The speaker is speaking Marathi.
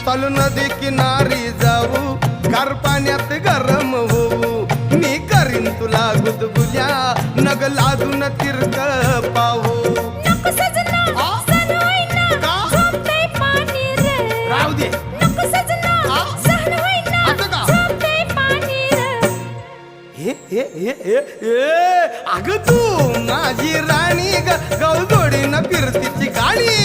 चालू नदी किनारी जाऊ गार पाण्यात गरम होऊ मी करीन तुला गुदगुल्या नग लाजून तिरक पाहू नको सजना सहन होईना झोपतंय पाणी रे राहू दे नको सजना सहन होईना असं का? झोपतंय पाणी रे अग तू माझी राणी ग गौजोडीनं फिरतीची गाणी